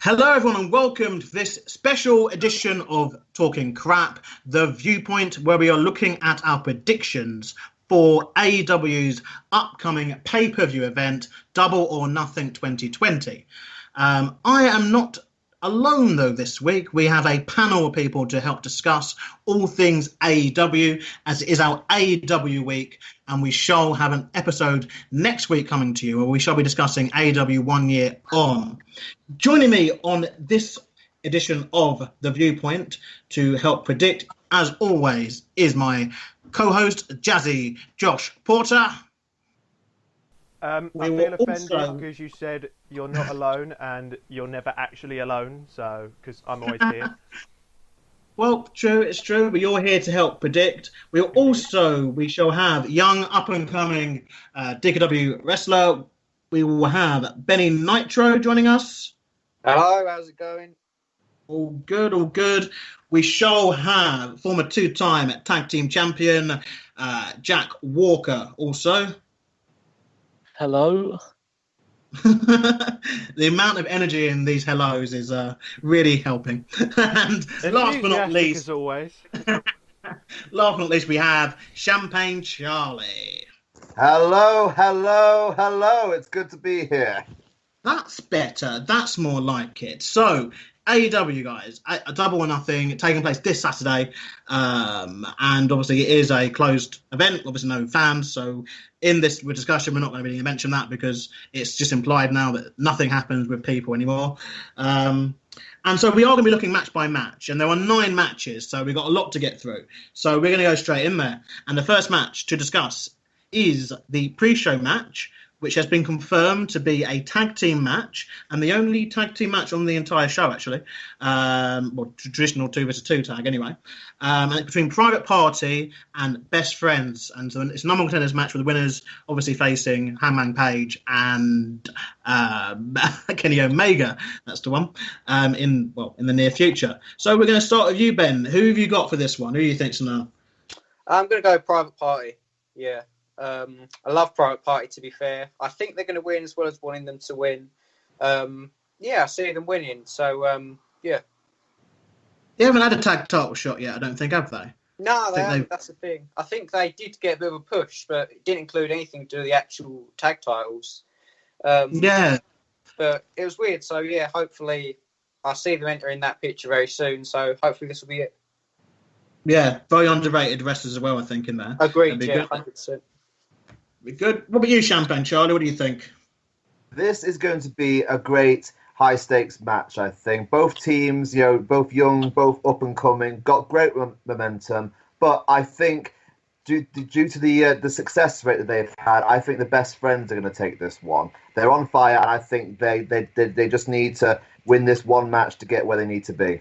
Hello, everyone, and welcome to this special edition of Talking Crap, the Viewpoint, where we are looking at our predictions for AEW's upcoming pay-per-view event, Double or Nothing 2020. I am not alone, though, this week. We have a panel of people to help discuss all things AEW, as it is our AEW week, and we shall have an episode next week coming to you where we shall be discussing AEW 1 year on. Joining me on this edition of The Viewpoint to help predict, as always, is my co-host, Jazzy Josh Porter. I feel offended because you said you're not alone and you're never actually alone, so because I'm always here. Well, true, it's true, but you're here to help predict. We shall have young, up-and-coming DKW wrestler. We will have Benny Nitro joining us. Hello, how's it going? All good, all good. We shall have former two-time tag team champion Jack Walker also. Hello. The amount of energy in these hellos is really helping. And last but not least, as always, last but not least, we have Champagne Charlie. Hello, hello, hello. It's good to be here. That's better. That's more like it. So, AEW, guys, a Double or Nothing taking place this Saturday. And obviously, it is a closed event. Obviously, no fans. So, in this discussion, we're not going to really mention that because it's just implied now that nothing happens with people anymore. And so, we are going to be looking match by match. And there are 9 matches. So, we've got a lot to get through. So, we're going to go straight in there. And the first match to discuss is the pre-show match, which has been confirmed to be a tag team match, and the only tag team match on the entire show, actually. Traditional 2vs2 tag, anyway. And it's between Private Party and Best Friends. And so it's a number one contenders match with the winners obviously facing Hangman Page and Kenny Omega. That's the one, in the near future. So we're going to start with you, Ben. Who have you got for this one? Who do you think's now? I'm going to go Private Party, yeah. I love Private Party, to be fair. I think they're going to win as well as wanting them to win. I see them winning. So, yeah. They haven't had a tag title shot yet, I don't think, have they? No, they haven't. That's the thing. I think they did get a bit of a push, but it didn't include anything to do with the actual tag titles. Yeah. But it was weird. So, yeah, hopefully I'll see them entering that picture very soon. So, hopefully this will be it. Yeah, very underrated wrestlers as well, I think, in there. Agreed, yeah, 100%. Be good. What about you, Champagne Charlie? What do you think? This is going to be a great high-stakes match, I think. Both teams, both young, both up-and-coming, got great momentum. But I think due to the success rate that they've had, I think the Best Friends are going to take this one. They're on fire, and I think they just need to win this one match to get where they need to be.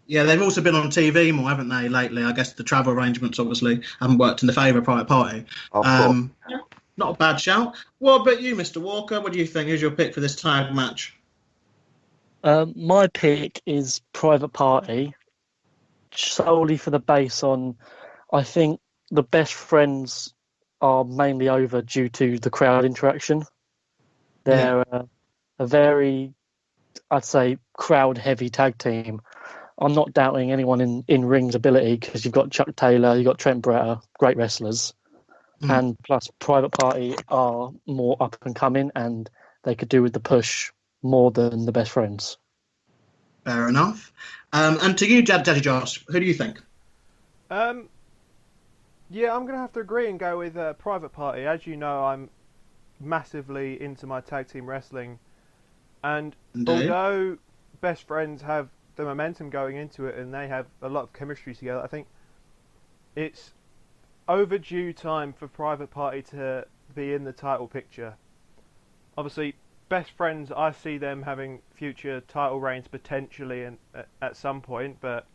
Yeah, they've also been on TV more, haven't they, lately? I guess the travel arrangements obviously haven't worked in the favour of Private Party. Not a bad shout. What about you, Mr. Walker? What do you think? Who's your pick for this tag match? My pick is Private Party, solely for the base on, I think the Best Friends are mainly over due to the crowd interaction. They're a very, I'd say, crowd-heavy tag team. I'm not doubting anyone in ring's ability because you've got Chuck Taylor, you've got Trent Bretter, great wrestlers. And plus Private Party are more up and coming and they could do with the push more than the Best Friends. Fair enough. And to you, Daddy Josh, who do you think? Yeah, I'm going to have to agree and go with Private Party. As you know, I'm massively into my tag team wrestling. And although Best Friends have the momentum going into it and they have a lot of chemistry together, I think it's overdue time for Private Party to be in the title picture. Obviously, Best Friends, I see them having future title reigns potentially at some point, but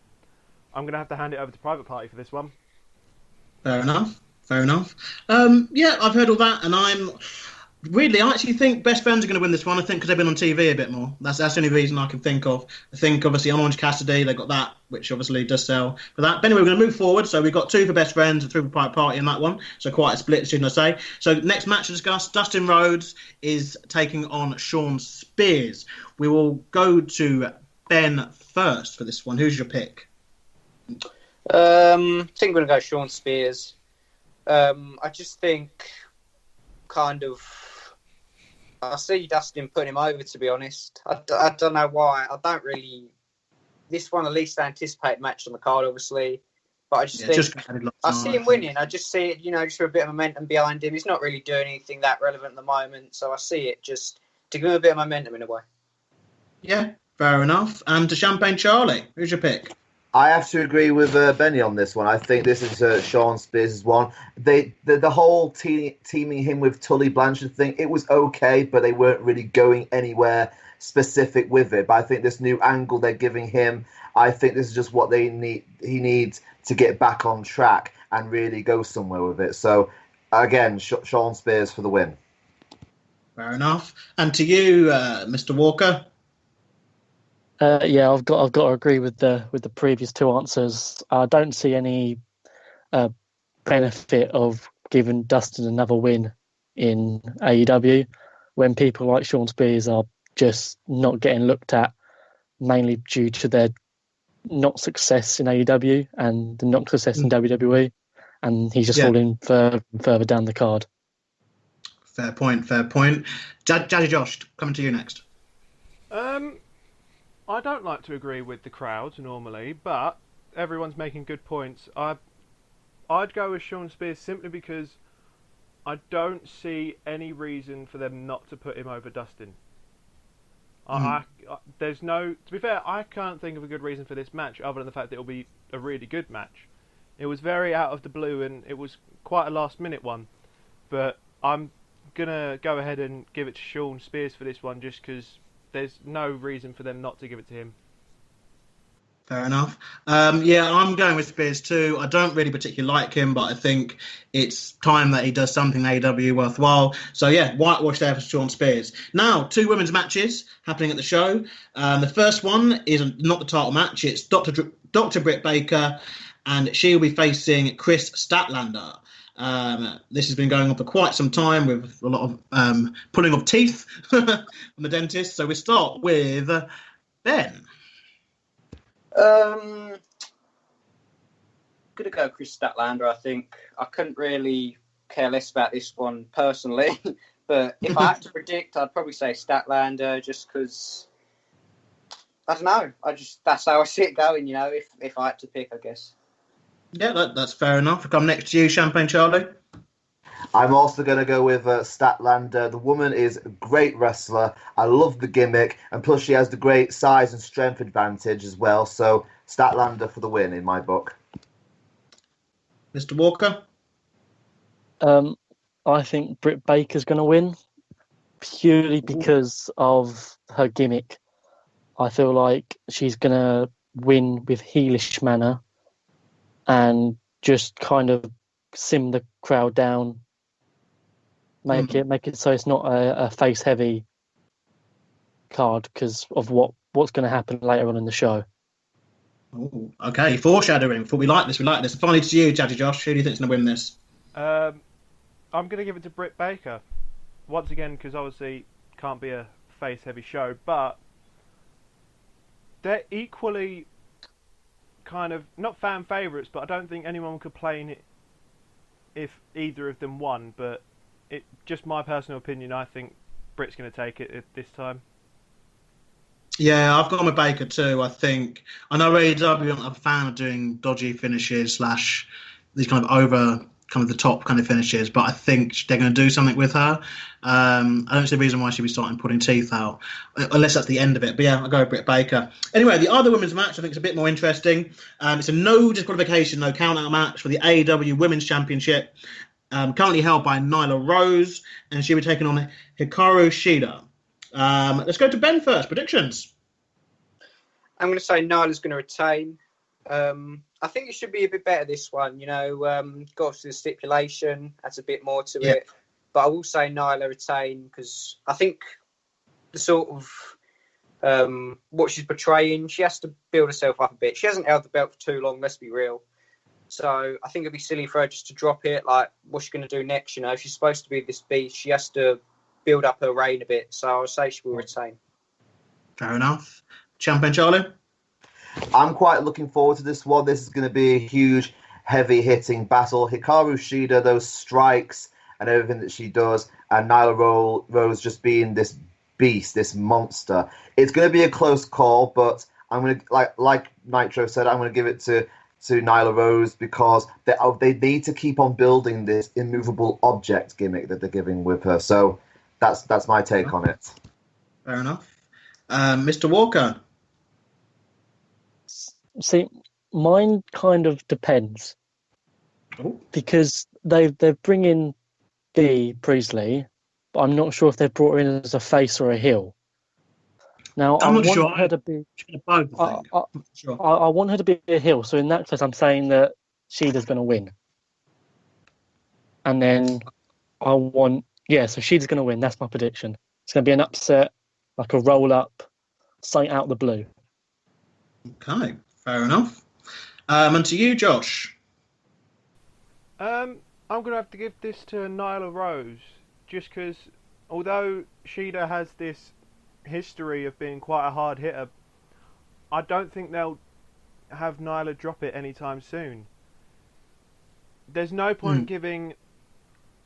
I'm going to have to hand it over to Private Party for this one. Fair enough. Yeah, I've heard all that, and Weirdly, I actually think Best Friends are going to win this one. I think because they've been on TV a bit more. That's the only reason I can think of. I think obviously on Orange Cassidy they got that, which obviously does sell for that. But anyway, we're going to move forward. So we've got 2 for Best Friends and 3 for Private Party in that one. So quite a split, shouldn't I say? So next match to discuss: Dustin Rhodes is taking on Sean Spears. We will go to Ben first for this one. Who's your pick? I think we're going to go Sean Spears. I just think I see Dustin putting him over, to be honest. I don't know why. I don't really... This one, the least anticipated match on the card, obviously. But I just think... I see him winning. I just see it, just for a bit of momentum behind him. He's not really doing anything that relevant at the moment. So I see it just to give him a bit of momentum in a way. Yeah, fair enough. And to Champagne Charlie, who's your pick? I have to agree with Benny on this one. I think this is Sean Spears' one. The whole teaming him with Tully Blanchard thing, it was okay, but they weren't really going anywhere specific with it. But I think this new angle they're giving him, I think this is just what he needs to get back on track and really go somewhere with it. So, again, Sean Spears for the win. Fair enough. And to you, Mr. Walker? I've got to agree with the previous 2 answers. I don't see any benefit of giving Dustin another win in AEW when people like Sean Spears are just not getting looked at, mainly due to their not success in AEW and the not success in WWE, and he's just falling further down the card. Fair point. Jazzy Josh, coming to you next. I don't like to agree with the crowd normally, but everyone's making good points. I'd go with Sean Spears simply because I don't see any reason for them not to put him over Dustin. There's no... To be fair, I can't think of a good reason for this match other than the fact that it'll be a really good match. It was very out of the blue and it was quite a last-minute one. But I'm going to go ahead and give it to Sean Spears for this one just because there's no reason for them not to give it to him. Fair enough. I'm going with Spears too. I don't really particularly like him, but I think it's time that he does something AEW worthwhile. So whitewash there for Sean Spears. Now, 2 women's matches happening at the show. The first one is not the title match. It's Dr. Britt Baker, and she'll be facing Chris Statlander. This has been going on for quite some time with a lot of pulling of teeth from the dentist. So we start with Ben. Gonna go Chris Statlander. I think I couldn't really care less about this one personally, but if I had to predict, I'd probably say Statlander just because I don't know. That's how I see it going. If I had to pick, I guess. Yeah, that's fair enough. Come next to you, Champagne Charlie. I'm also going to go with Statlander. The woman is a great wrestler. I love the gimmick. And plus she has the great size and strength advantage as well. So Statlander for the win in my book. Mr. Walker? I think Britt Baker's going to win purely because of her gimmick. I feel like she's going to win with heelish manner and just kind of sim the crowd down, make it so it's not a face heavy card because of what's going to happen later on in the show. Ooh, okay, foreshadowing. We like this. Finally to you, Jaddy Josh. Who do you think's going to win this? I'm going to give it to Britt Baker once again because obviously can't be a face heavy show, but they're equally kind of not fan favourites, but I don't think anyone would complain it if either of them won. But it just my personal opinion. I think Britt's going to take it this time. Yeah, I've gone with Baker too. I know AEW aren't a fan of doing dodgy finishes / these kind of over kind of the top kind of finishes, but I think they're going to do something with her. I don't see a reason why she'd be starting putting teeth out, unless that's the end of it. But I'll go with Britt Baker. Anyway, the other women's match I think is a bit more interesting. It's a no disqualification, no count-out match for the AEW Women's Championship, currently held by Nyla Rose, and she'll be taking on Hikaru Shida. Let's go to Ben first. Predictions? I'm going to say Nyla's going to retain. I think it should be a bit better this one. Got to the stipulation. That's a bit more to it. But I will say Nyla retain because I think the sort of what she's portraying, she has to build herself up a bit. She hasn't held the belt for too long, let's be real. So I think it'd be silly for her just to drop it. Like, what's she going to do next? You know, if she's supposed to be this beast, she has to build up her reign a bit. So I'll say she will retain. Fair enough. Champagne Charlie? I'm quite looking forward to this one. This is going to be a huge, heavy-hitting battle. Hikaru Shida, those strikes and everything that she does, and Nyla Rose just being this beast, this monster. It's going to be a close call, but I'm going to, like Nitro said, I'm going to give it to Nyla Rose because they need to keep on building this immovable object gimmick that they're giving with her. So that's my take on it. Fair enough. Mr. Walker? See, mine kind of depends. Because they're bringing Bea Priestley, but I'm not sure if they've brought her in as a face or a heel. Now, I'm not sure. Her to be, both, I want her to be a heel, so in that case, I'm saying that Shida's going to win. And then so Shida's going to win. That's my prediction. It's going to be an upset, like a roll-up, sight out the blue. Okay, fair enough. And to you, Josh? I'm going to have to give this to Nyla Rose, just because although Shida has this history of being quite a hard hitter, I don't think they'll have Nyla drop it anytime soon. There's no point giving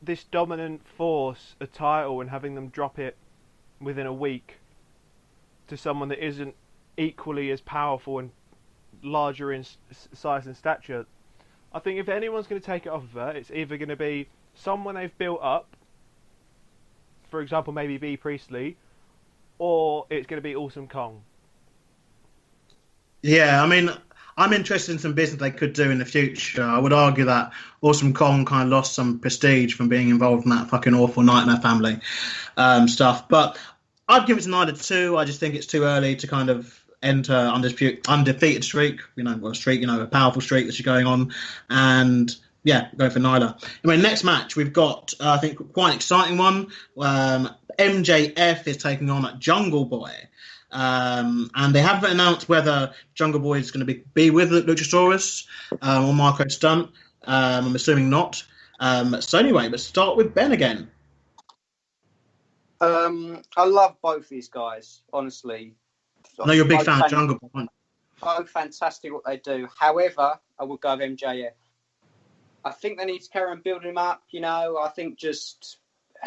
this dominant force a title and having them drop it within a week to someone that isn't equally as powerful and larger in size and stature. I think if anyone's going to take it off of her, it's either going to be someone they've built up, for example, maybe Bea Priestley, or it's going to be Awesome Kong. Yeah, I mean, I'm interested in some business they could do in the future. I would argue that Awesome Kong kind of lost some prestige from being involved in that fucking awful Nightmare Family stuff. But I'd give it to Nyla too. I just think it's too early to kind of enter undefeated streak. A powerful streak that she's going on. And yeah, go for Nyla. Anyway, next match, we've got, I think, quite an exciting one. MJF is taking on Jungle Boy. And they haven't announced whether Jungle Boy is going to be with Luchasaurus or Marco Stunt. I'm assuming not. So anyway, let's start with Ben again. I love both these guys, honestly. I know you're a big fan of Jungle Boy, aren't you? Both fantastic what they do. However, I would go with MJF. I think they need to carry on building him up. I think just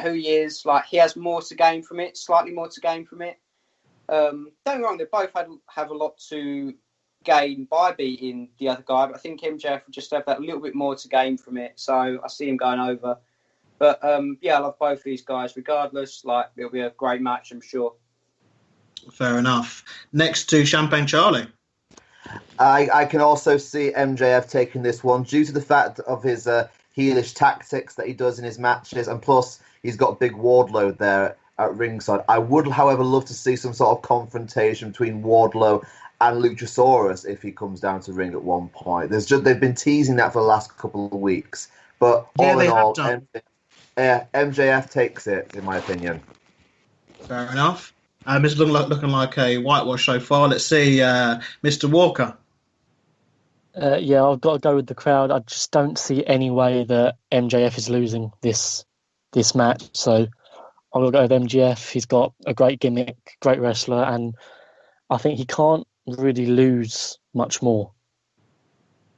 who he is, like he has more to gain from it, slightly more to gain from it. Don't get me wrong, they both have a lot to gain by beating the other guy, but I think MJF would just have that little bit more to gain from it. So I see him going over. But I love both these guys. Regardless, it'll be a great match, I'm sure. Fair enough. Next to Champagne Charlie. I can also see MJF taking this one due to the fact of his heelish tactics that he does in his matches, and plus he's got a big Wardlow there at ringside. I would, however, love to see some sort of confrontation between Wardlow and Luchasaurus if he comes down to ring at one point. They've been teasing that for the last couple of weeks, but all in all, MJF takes it, in my opinion. Fair enough. It's looking like a whitewash so far. Let's see, Mr. Walker. I've got to go with the crowd. I just don't see any way that MJF is losing this match. So I'm going to go with MJF. He's got a great gimmick, great wrestler, and I think he can't really lose much more.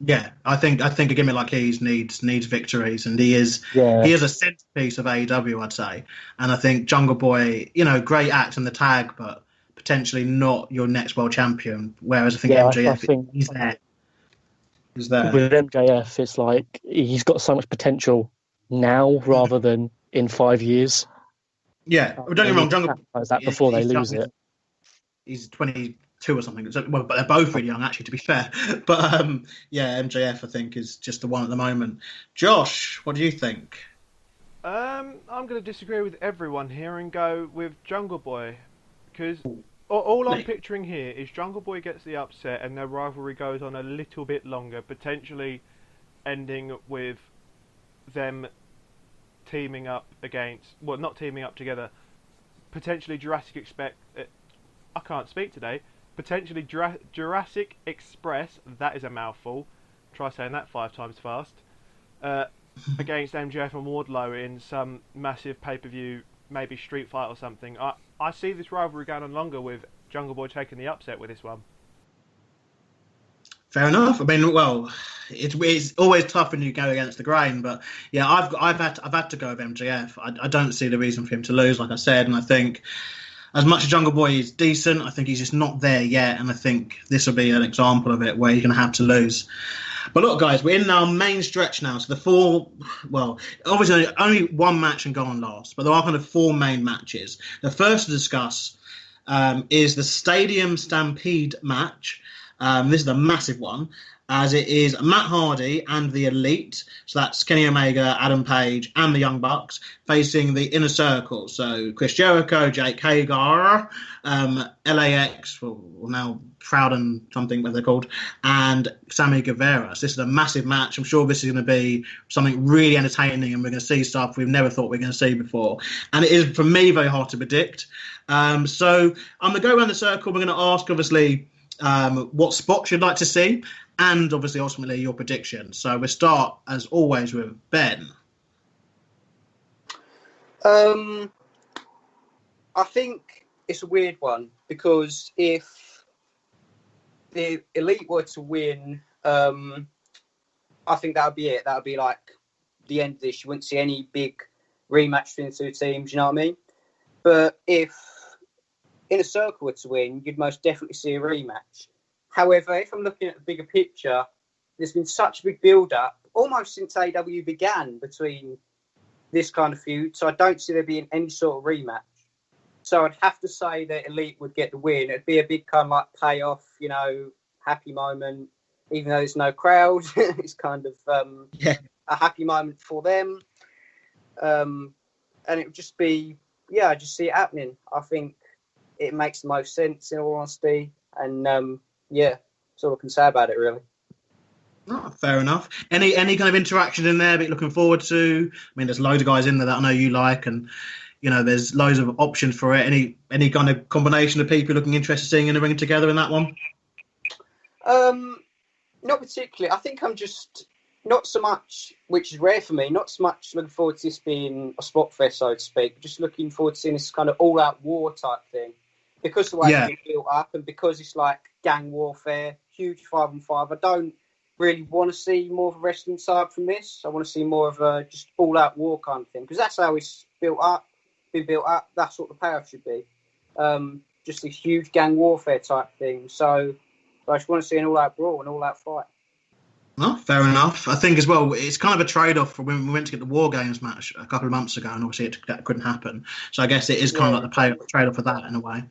Yeah, I think a gimmick like his needs victories, and he is a centerpiece of AEW, I'd say. And I think Jungle Boy, great act in the tag, but potentially not your next world champion. Whereas I think MJF, he's there. He's there. With MJF, it's like he's got so much potential now rather than in 5 years. Yeah, don't get me wrong, Jungle Boy. That before they lose it. He's 22 or something. Well, but they're both really young, actually, to be fair. But MJF, I think, is just the one at the moment. Josh, what do you think? I'm going to disagree with everyone here and go with Jungle Boy, because all I'm picturing here is Jungle Boy gets the upset and their rivalry goes on a little bit longer, potentially ending with them teaming up against, well, not teaming up together, potentially I can't speak today. Potentially Jurassic Express, that is a mouthful. Try saying that 5 times fast. Against MJF and Wardlow in some massive pay-per-view, maybe Street Fight or something. I see this rivalry going on longer with Jungle Boy taking the upset with this one. Fair enough. I mean, well, it's always tough when you go against the grain, but yeah, I've had to go with MJF. I don't see the reason for him to lose, like I said, and I think as much as Jungle Boy is decent, I think he's just not there yet, and I think this will be an example of it where you're going to have to lose. But look, guys, we're in our main stretch now. So obviously only one match can go on last, but there are kind of 4 main matches. The first to discuss is the Stadium Stampede match. This is a massive one, as it is Matt Hardy and the Elite. So that's Kenny Omega, Adam Page, and the Young Bucks facing the Inner Circle. So Chris Jericho, Jake Hager, LAX, well now Proud and something, what they're called, and Sammy Guevara. So this is a massive match. I'm sure this is going to be something really entertaining, and we're going to see stuff we've never thought we were going to see before. And it is, for me, very hard to predict. So I'm going to go around the circle. We're going to ask, obviously, what spots you'd like to see, and obviously ultimately your prediction. So we'll start as always with Ben. I think it's a weird one, because if the Elite were to win, I think that would be it. That would be like the end of this. You wouldn't see any big rematch between the 2 teams, you know what I mean? But if Inner Circle were to win, you'd most definitely see a rematch. However, if I'm looking at the bigger picture, there's been such a big build-up, almost since AEW began, between this kind of feud, so I don't see there being any sort of rematch. So I'd have to say that Elite would get the win. It'd be a big kind of like payoff, you know, happy moment, even though there's no crowd. It's kind of a happy moment for them. And it would just be, I just see it happening. I think it makes the most sense, in all honesty. And, that's all I can say about it, really. Oh, fair enough. Any kind of interaction in there that you're looking forward to? I mean, there's loads of guys in there that I know you like, and you know, there's loads of options for it. Any kind of combination of people looking interested seeing in the ring together in that one? Not particularly. I think I'm just not so much, which is rare for me, not so much looking forward to this being a spot fest, so to speak, just looking forward to seeing this kind of all-out war type thing. Because the way it's been built up, and because it's like gang warfare, huge 5-on-5, I don't really want to see more of a wrestling side from this. I want to see more of a just all-out war kind of thing, because that's how it's been built up. That's what the payoff should be. Just this huge gang warfare type thing. So I just want to see an all-out brawl, an all-out fight. Well, fair enough. I think as well, it's kind of a trade-off for when we went to get the War Games match a couple of months ago, and obviously that couldn't happen. So I guess it is kind of like the trade-off for that in a way.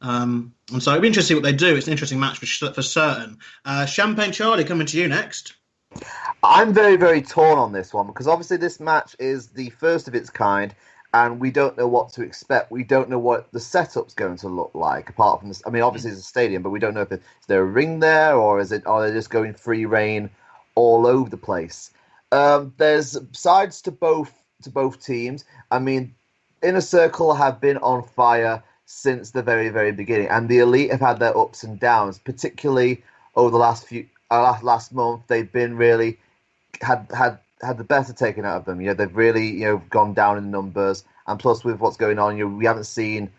And so it'll be interesting to see what they do. It's an interesting match for certain. Champagne Charlie, coming to you next. I'm very, very torn on this one, because obviously this match is the first of its kind, and we don't know what to expect. We don't know what the setup's going to look like, apart from this. I mean, obviously it's a stadium, but we don't know if is there a ring there, or are they just going free reign all over the place? There's sides to both teams. I mean, Inner Circle have been on fire since the very, very beginning, and the Elite have had their ups and downs, particularly over the last month. They've been really had the better taken out of them. You know, they've really gone down in numbers, and plus with what's going on, we haven't seen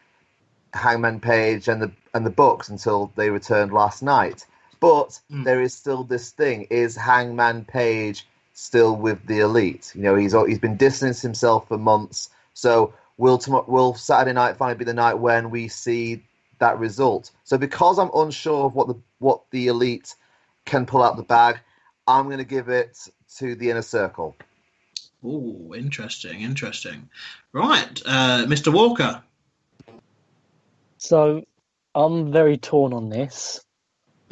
Hangman Page and the Bucks until they returned last night. But there is still this thing: is Hangman Page still with the Elite? You know, he's been distancing himself for months. So will Saturday night finally be the night when we see that result? So because I'm unsure of what the Elite can pull out the bag, I'm going to give it to the Inner Circle. Oh, interesting. Right, Mr. Walker. So I'm very torn on this.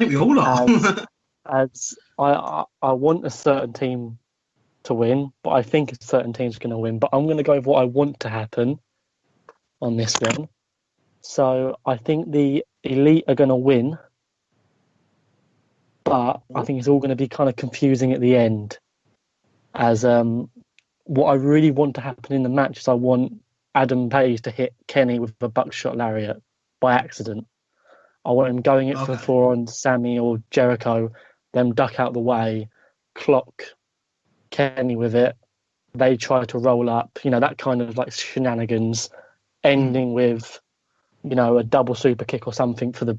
I think we all are. as I want a certain team to win, but I think a certain team's going to win. But I'm going to go with what I want to happen on this one. So I think the Elite are going to win, but I think it's all going to be kind of confusing at the end, as what I really want to happen in the match is I want Adam Page to hit Kenny with a buckshot lariat by accident. I want him going it for 4 on Sammy or Jericho, them duck out the way, clock Kenny with it. They try to roll up, that kind of like shenanigans, ending with, a double super kick or something for the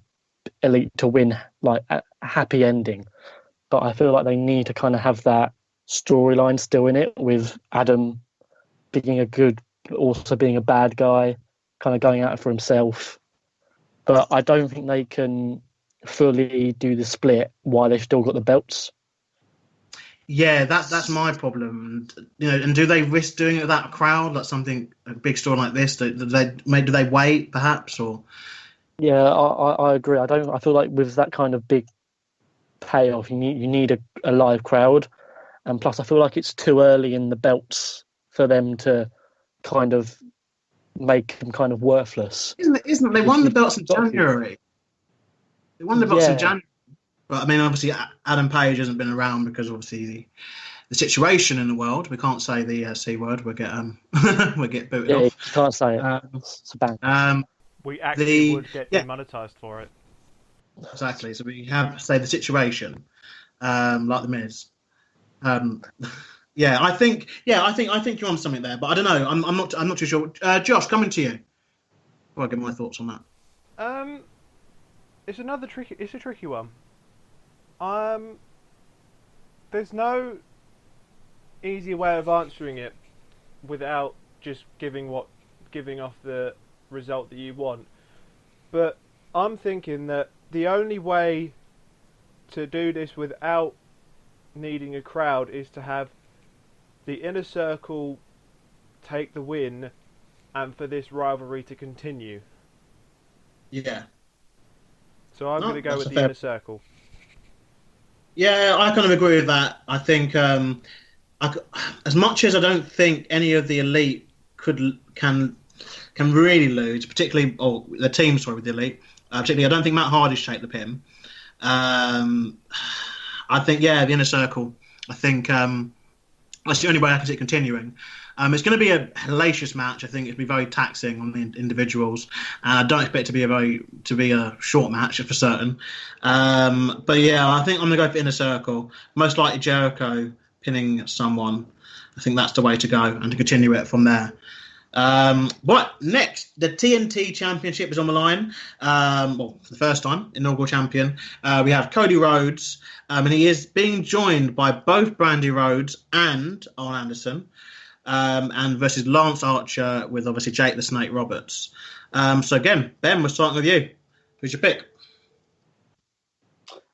Elite to win, like a happy ending. But I feel like they need to kind of have that storyline still in it, with Adam being a good, but also being a bad guy, kind of going out for himself. But I don't think they can fully do the split while they've still got the belts. Yeah, that's my problem. And do they risk doing it without a crowd, like a big story like this? Do they wait perhaps, or? Yeah, I agree. I feel like with that kind of big payoff, you need a live crowd, and plus I feel like it's too early in the belts for them to kind of make them kind of worthless. Isn't it? They won the belts in January. They won the belts in January. But I mean, obviously, Adam Page hasn't been around because obviously the situation in the world. We can't say the C word. We'll get booted off. You can't say it. It's a bang. We actually would get demonetized for it. Exactly. So we have to say the situation, like the Miz. I think you're on something there, but I don't know. I'm not too sure. Josh, coming to you. I'll get my thoughts on that. It's a tricky one. There's no easy way of answering it without just giving off the result that you want. But I'm thinking that the only way to do this without needing a crowd is to have the Inner Circle take the win and for this rivalry to continue. Yeah. So I'm going to go with the Inner Circle. Yeah, I kind of agree with that. I think as much as I don't think any of the Elite can really lose, particularly the team, with the Elite. Particularly, I don't think Matt Hardy's shaped the pin. I think the Inner Circle. I think that's the only way I can see it continuing. It's going to be a hellacious match. I think it'll be very taxing on the individuals, and I don't expect it to be a short match for certain. But yeah, I think I'm going to go for Inner Circle. Most likely Jericho pinning someone. I think that's the way to go, and to continue it from there. But next, the TNT Championship is on the line. For the first time, inaugural champion. We have Cody Rhodes, and he is being joined by both Brandy Rhodes and Arn Anderson, and versus Lance Archer with obviously Jake the Snake Roberts. So again, Ben, we're starting with you. Who's your pick?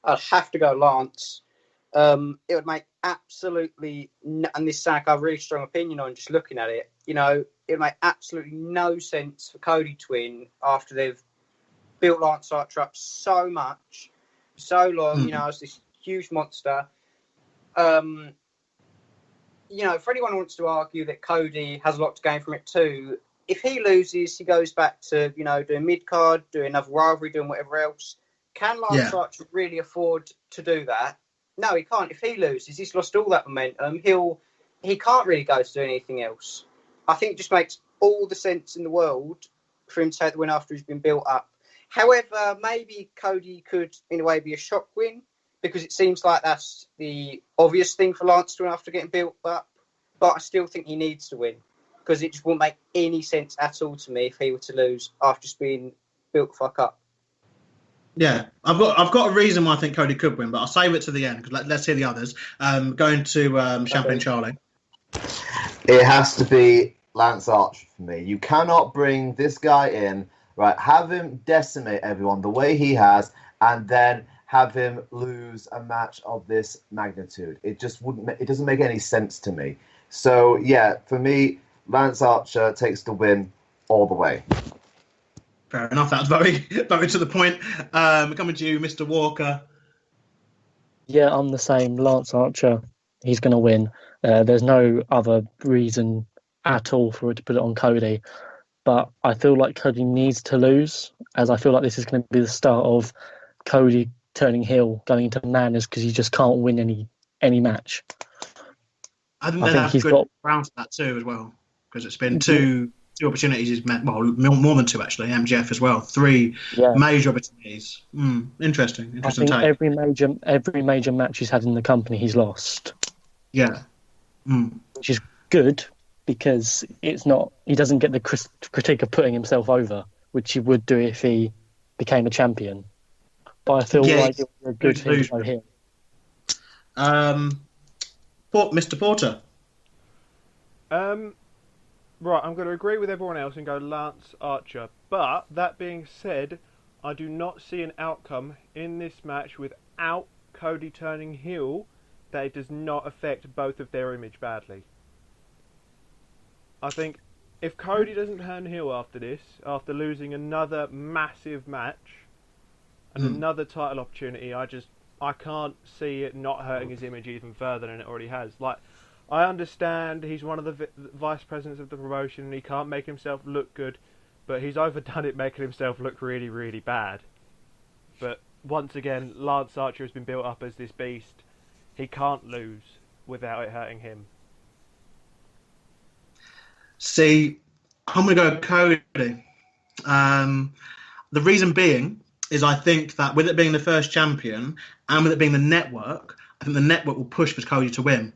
I'd have to go Lance. It would make absolutely, and this sounds like I have a really strong opinion on just looking at it. It would make absolutely no sense for Cody to win after they've built Lance Archer up so much, so long, as this huge monster. For anyone who wants to argue that Cody has a lot to gain from it too, if he loses, he goes back to, doing mid-card, doing another rivalry, doing whatever else. Can Lance Archer really afford to do that? No, he can't. If he loses, he's lost all that momentum. He can't really go to do anything else. I think it just makes all the sense in the world for him to take the win after he's been built up. However, maybe Cody could, in a way, be a shock win, because it seems like that's the obvious thing for Lance to win after getting built up. But I still think he needs to win, because it just wouldn't make any sense at all to me if he were to lose after just being built the fuck up. Yeah, I've got a reason why I think Cody could win, but I'll save it to the end, because let's hear the others. Going to Champagne Charlie. It has to be Lance Archer for me. You cannot bring this guy in, right? Have him decimate everyone the way he has, and then have him lose a match of this magnitude. It just wouldn't. It doesn't make any sense to me. So yeah, for me, Lance Archer takes the win all the way. Fair enough. That's very, very to the point. Coming to you, Mr. Walker. Yeah, I'm the same. Lance Archer, he's going to win. There's no other reason at all for it to put it on Cody. But I feel like Cody needs to lose, as I feel like this is going to be the start of Cody turning heel, going into madness, because he just can't win any match. I think he's got grounds for that too as well, because it's been two opportunities he's met. Well, more than two actually. MJF as well. 3 major opportunities. Interesting. I think take. every major match he's had in the company, he's lost. Yeah. Which is good because it's not. He doesn't get the critique of putting himself over, which he would do if he became a champion. But I feel like it was a good thing to him. Mr. Porter. Right, I'm going to agree with everyone else and go Lance Archer. But that being said, I do not see an outcome in this match without Cody turning heel that it does not affect both of their image badly. I think if Cody doesn't turn heel after this, after losing another massive match and another title opportunity, I can't see it not hurting his image even further than it already has. Like, I understand he's one of the vice presidents of the promotion and he can't make himself look good, but he's overdone it making himself look really, really bad. But once again, Lance Archer has been built up as this beast. He can't lose without it hurting him. See, I'm going to go Cody. The reason being is I think that with it being the first champion and with it being the network, I think the network will push for Cody to win.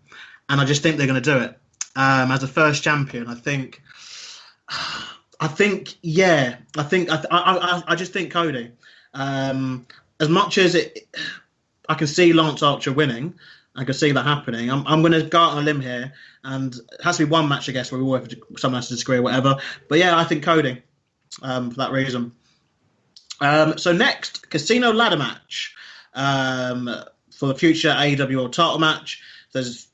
And I just think they're going to do it. As the first champion, I just think Cody. As much as I can see Lance Archer winning, I can see that happening. I'm going to go out on a limb here, and it has to be one match, I guess, where we all have someone has to disagree or whatever. But yeah, I think Cody for that reason. So next, Casino Ladder match for the future AEW World Title match. There's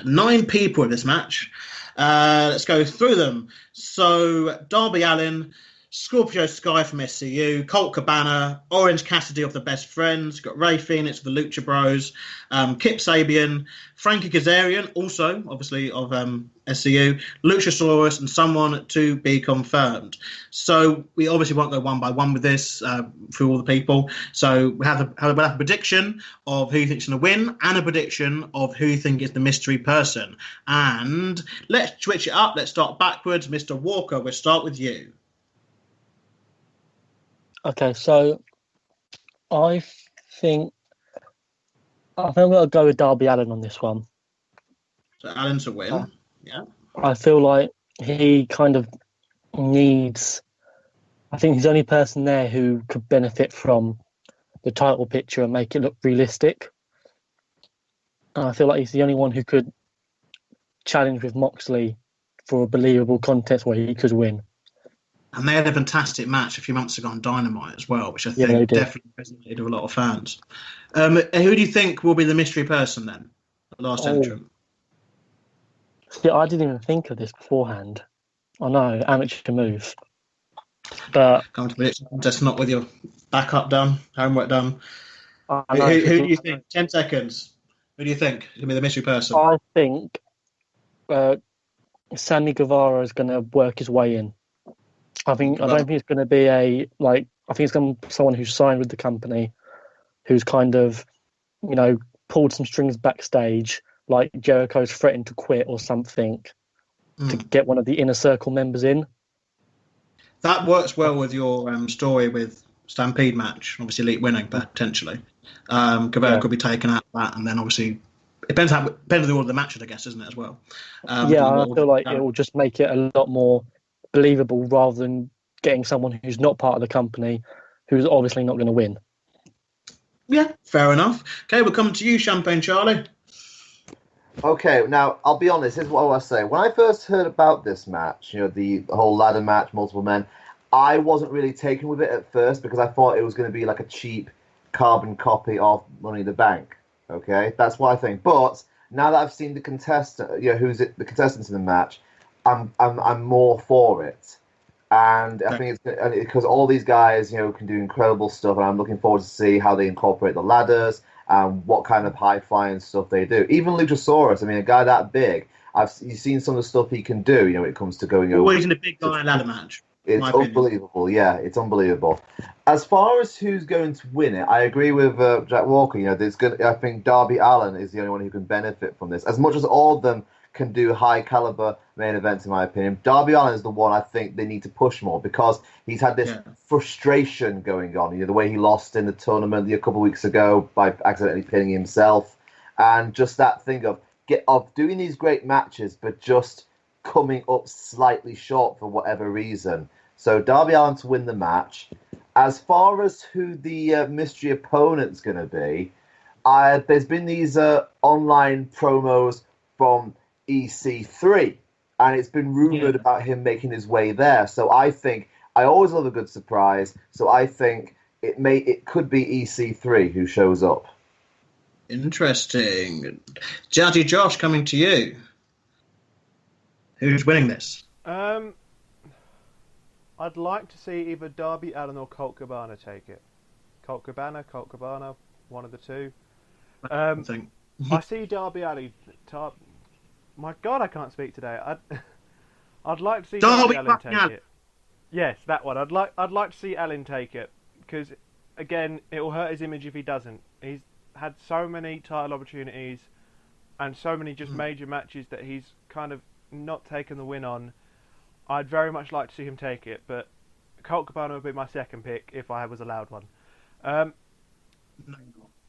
9 people in this match. Let's go through them. So Darby Allin, Scorpio Sky from SCU, Colt Cabana, Orange Cassidy of the Best Friends, got Ray Phoenix of the Lucha Bros, Kip Sabian, Frankie Kazarian, also obviously of SCU, Luchasaurus, and someone to be confirmed. So we obviously won't go one by one with this through all the people. So we have a prediction of who you think's going to win and a prediction of who you think is the mystery person. And let's switch it up. Let's start backwards. Mr. Walker, we'll start with you. Okay, so I think I'm going to go with Darby Allin on this one. So Allin to win, yeah. I feel like he kind of needs... I think he's the only person there who could benefit from the title picture and make it look realistic. And I feel like he's the only one who could challenge with Moxley for a believable contest where he could win. And they had a fantastic match a few months ago on Dynamite as well, which I think definitely resonated with a lot of fans. Who do you think will be the mystery person then? The last entrant? Yeah, I didn't even think of this beforehand. I know, amateur move. But come to it, just not with your backup done, homework done. Who do you think? 10 seconds. Who do you think is going to be the mystery person? I think Sammy Guevara is going to work his way in. I don't think it's going to be I think it's going to be someone who's signed with the company, who's kind of, pulled some strings backstage, like Jericho's threatened to quit or something, to get one of the Inner Circle members in. That works well with your story with Stampede match, obviously Elite winning, potentially. Guevara could be taken out of that, and then obviously it depends on the order of the matches, I guess, isn't it, as well? I feel like it will just make it a lot more believable rather than getting someone who's not part of the company, who's obviously not going to win. Yeah, fair enough. Okay, we'll come to you, Champagne Charlie. Okay, now I'll be honest. Here's what I want to say. When I first heard about this match, the whole ladder match, multiple men, I wasn't really taken with it at first because I thought it was going to be like a cheap carbon copy of Money in the Bank. Okay, that's what I think. But now that I've seen the contestant, the contestants in the match, I'm more for it, and I think it's because all these guys, can do incredible stuff, and I'm looking forward to see how they incorporate the ladders and what kind of high flying stuff they do. Even Luchasaurus, a guy that big, you've seen some of the stuff he can do. When it comes to going over. He's in a big guy ladder match. It's unbelievable. Yeah, it's unbelievable. As far as who's going to win it, I agree with Jack Walker. I think Darby Allin is the only one who can benefit from this. As much as all of them can do high caliber main events, in my opinion. Darby Allin is the one I think they need to push more because he's had this frustration going on. The way he lost in the tournament a couple of weeks ago by accidentally pinning himself, and just that thing of doing these great matches, but just coming up slightly short for whatever reason. So Darby Allin to win the match. As far as who the mystery opponent's going to be, there's been these online promos from EC3, and it's been rumored about him making his way there. So I always love a good surprise. So I think it could be EC3 who shows up. Interesting. Judgy Josh, coming to you. Who's winning this? I'd like to see either Darby Allin or Colt Cabana take it. Colt Cabana, one of the two. I see Darby Allin. My God, I can't speak today. I'd like to see Darby Allin take it. Yes, that one. I'd like to see Allin take it because, again, it will hurt his image if he doesn't. He's had so many title opportunities and so many just major matches that he's kind of not taken the win on. I'd very much like to see him take it, but Colt Cabana would be my second pick if I was allowed one.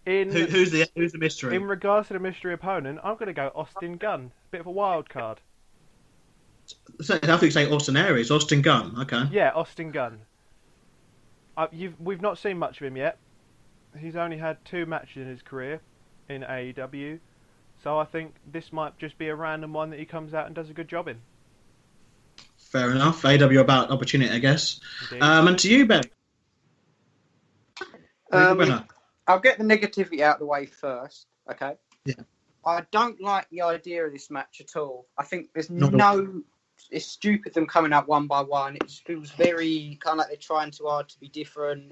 Who's the mystery? In regards to the mystery opponent, I'm going to go Austin Gunn. Bit of a wild card. So, I think you say Austin Aries. Austin Gunn, okay. Yeah, Austin Gunn. We've not seen much of him yet. He's only had 2 matches in his career in AEW. So I think this might just be a random one that he comes out and does a good job in. Fair enough. AEW about opportunity, I guess. And to you, Ben. I'll get the negativity out of the way first, okay? Yeah. I don't like the idea of this match at all. I think there's it's stupid them coming out one by one. It just feels very kind of like they're trying too hard to be different.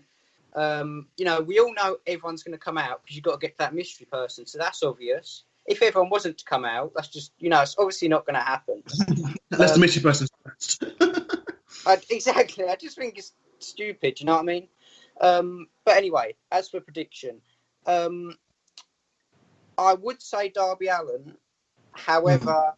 We all know everyone's going to come out because you've got to get that mystery person, so that's obvious. If everyone wasn't to come out, that's just, it's obviously not going to happen. Unless the mystery person's first. Exactly. I just think it's stupid, you know what I mean? But anyway, as for prediction, I would say Darby Allin. However,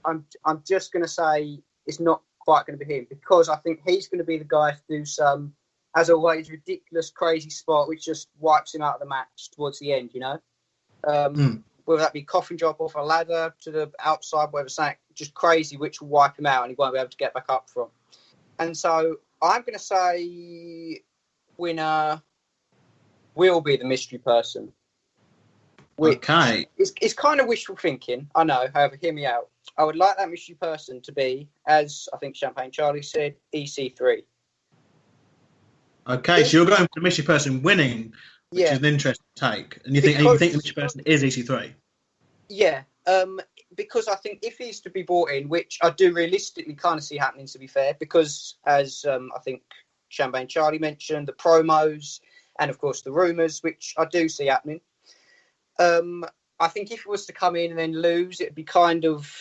I'm just going to say it's not quite going to be him because I think he's going to be the guy to do some, as always, ridiculous, crazy spot which just wipes him out of the match towards the end, Whether that be coffin drop off a ladder to the outside, whatever, something just crazy, which will wipe him out and he won't be able to get back up from. And so I'm going to say winner will be the mystery person. Okay. It's kind of wishful thinking, I know. However, hear me out. I would like that mystery person to be, as I think Champagne Charlie said, EC3. Okay, so you're going for the mystery person winning, which is an interesting take. And you think the mystery person is EC3? Yeah, because I think if he's to be brought in, which I do realistically kind of see happening, to be fair, because as I think Champagne Charlie mentioned, the promos and, of course, the rumours, which I do see happening. I think if he was to come in and then lose, it'd be kind of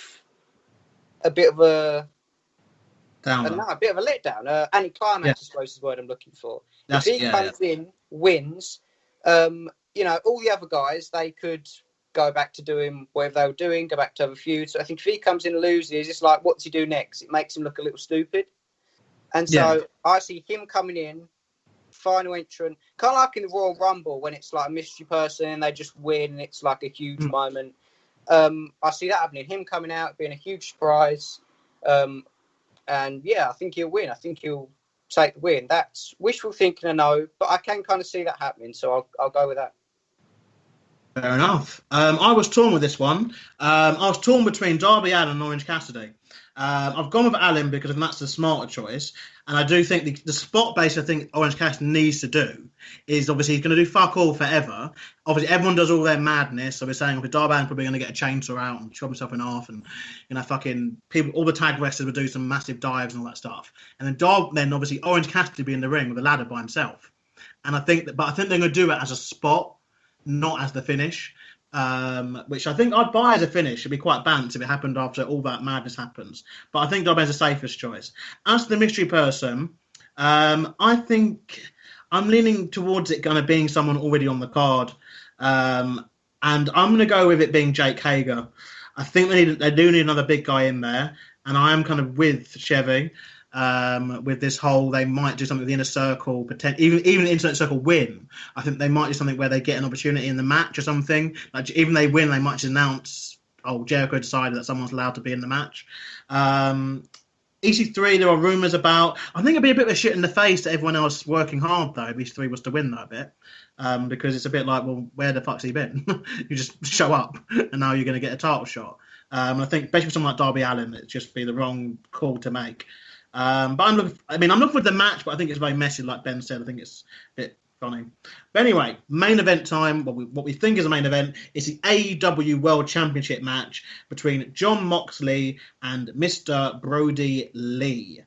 a bit of a letdown. Anticlimax, I suppose, is the word I'm looking for. If he comes in, wins, all the other guys, they could go back to doing whatever they were doing, go back to other feuds. So I think if he comes in and loses, it's like, what's he do next? It makes him look a little stupid. And so I see him coming in, final entrant, kind of like in the Royal Rumble when it's like a mystery person and they just win and it's like a huge moment. I see that happening. Him coming out, being a huge surprise. And I think he'll win. I think he'll take the win. That's wishful thinking, I know, but I can kind of see that happening. So I'll go with that. Fair enough. I was torn with this one. I was torn between Darby Allin and Orange Cassidy. I've gone with Allin because I think that's the smarter choice. And I do think the spot base I think Orange Cassidy needs to do is obviously he's going to do fuck all forever. Obviously, everyone does all their madness. So we're saying Darby Allin's probably going to get a chainsaw out and chop himself in half. And, fucking people, all the tag wrestlers would do some massive dives and all that stuff. And then obviously Orange Cassidy be in the ring with a ladder by himself. And I think they're going to do it as a spot, not as the finish. Which I think I'd buy as a finish. It'd be quite balanced if it happened after all that madness happens. But I think Darby is the safest choice. As for the mystery person, I think I'm leaning towards it kind of being someone already on the card. And I'm going to go with it being Jake Hager. I think they do need another big guy in there, and I am kind of with Chevy with this whole. They might do something with the inner circle, even the inner circle win. I think they might do something where they get an opportunity in the match or something. Like even they win, they might just announce, "Oh, Jericho decided that someone's allowed to be in the match." EC3, there are rumours about. I think it'd be a bit of a shit in the face to everyone else working hard, though, if EC3 was to win that bit. Because it's a bit like, well, where the fuck's he been? You just show up, and now you're going to get a title shot. I think, especially for someone like Darby Allin, it'd just be the wrong call to make. But I'm looking for the match, but I think it's very messy, like Ben said. I think it's a bit funny. But anyway, main event time. What we think is a main event is the AEW World Championship match between Jon Moxley and Mr. Brody Lee.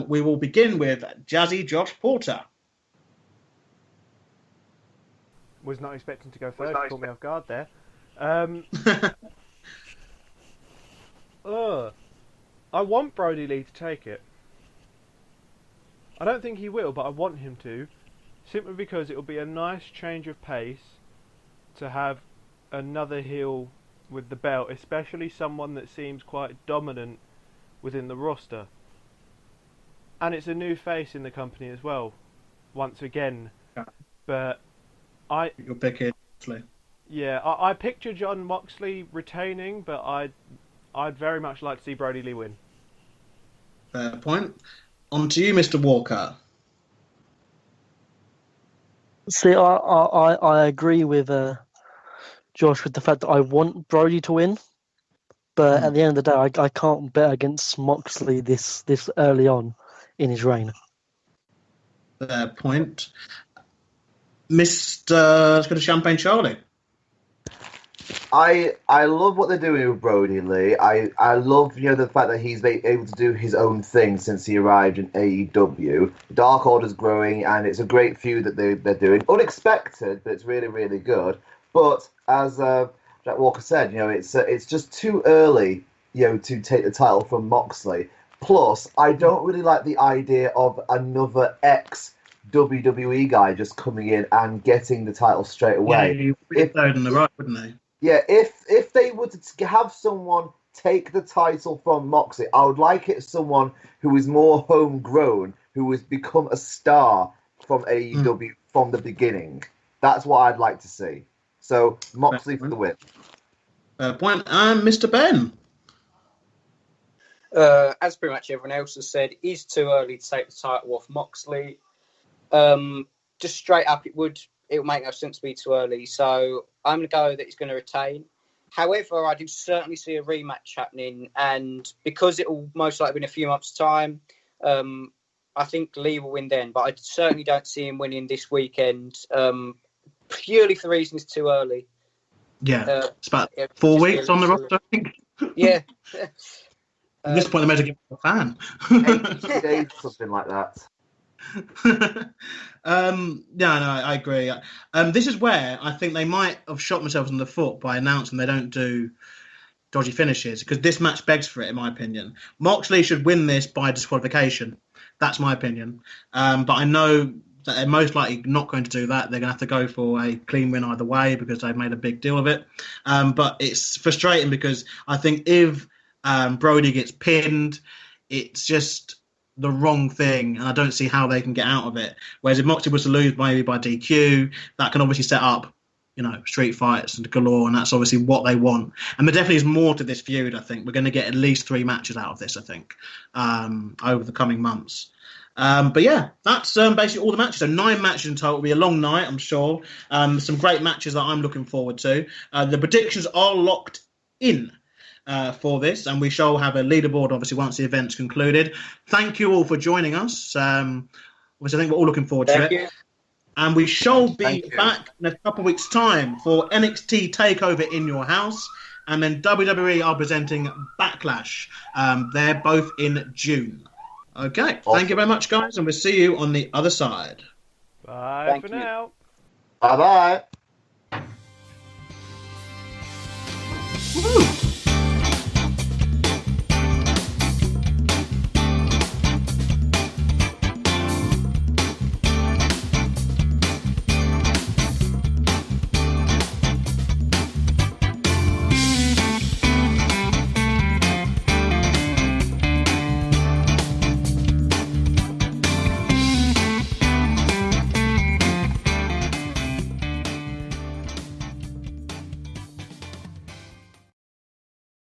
We will begin with Jazzy Josh Porter. Was not expecting to go first. Caught me off guard there. I want Brody Lee to take it. I don't think he will, but I want him to. Simply because it will be a nice change of pace to have another heel with the belt, especially someone that seems quite dominant within the roster. And it's a new face in the company as well, once again. Yeah. But You're picking Moxley. Yeah, I picture Jon Moxley retaining, but I'd very much like to see Brody Lee win. Fair point. On to you, Mr. Walker. See, I agree with Josh with the fact that I want Brody to win, but at the end of the day, I can't bet against Moxley this early on in his reign. Fair point. Mr. Champagne Charlie. I love what they're doing with Brody Lee. I love the fact that he's been able to do his own thing since he arrived in AEW. Dark Order's growing, and it's a great feud that they're doing. Unexpected, but it's really, really good. But as Jack Walker said, it's just too early, to take the title from Moxley. Plus, I don't really like the idea of another ex-WWE guy just coming in and getting the title straight away. Yeah, he'd be third in the right, wouldn't he? Yeah, if they were to have someone take the title from Moxley, I would like it someone who is more homegrown, who has become a star from AEW from the beginning. That's what I'd like to see. So, Moxley for the win. Point. And Mr. Ben. As pretty much everyone else has said, it is too early to take the title off Moxley. Just straight up, it would make no sense to be too early. So I'm going to go that he's going to retain. However, I do certainly see a rematch happening, and because it will most likely be in a few months' time, I think Lee will win then. But I certainly don't see him winning this weekend, purely for the reason it's too early. Yeah, it's about 4 weeks on the roster, I think. Yeah. At this point, they might give him a fan. 80 days, something like that. I agree. This is where I think they might have shot themselves in the foot by announcing they don't do dodgy finishes, because this match begs for it, in my opinion. Moxley should win this by disqualification. That's my opinion. But I know that they're most likely not going to do that. They're going to have to go for a clean win either way because they've made a big deal of it. But it's frustrating because I think if Brody gets pinned, it's just the wrong thing, and I don't see how they can get out of it. Whereas if Moxley was to lose maybe by DQ, that can obviously set up, street fights and galore, and that's obviously what they want. And there definitely is more to this feud, I think. We're going to get at least 3 matches out of this, I think, over the coming months. But yeah, that's basically all the matches. So 9 matches in total. It'll be a long night, I'm sure. Some great matches that I'm looking forward to. The predictions are locked in for this, and we shall have a leaderboard obviously once the event's concluded. Thank you all for joining us. Which I think we're all looking forward to it. And we shall be back in a couple of weeks' time for NXT TakeOver in your house, and then WWE are presenting Backlash. They're both in June. Okay, awesome. Thank you very much, guys, and we'll see you on the other side. Bye for now. Bye-bye. Woo!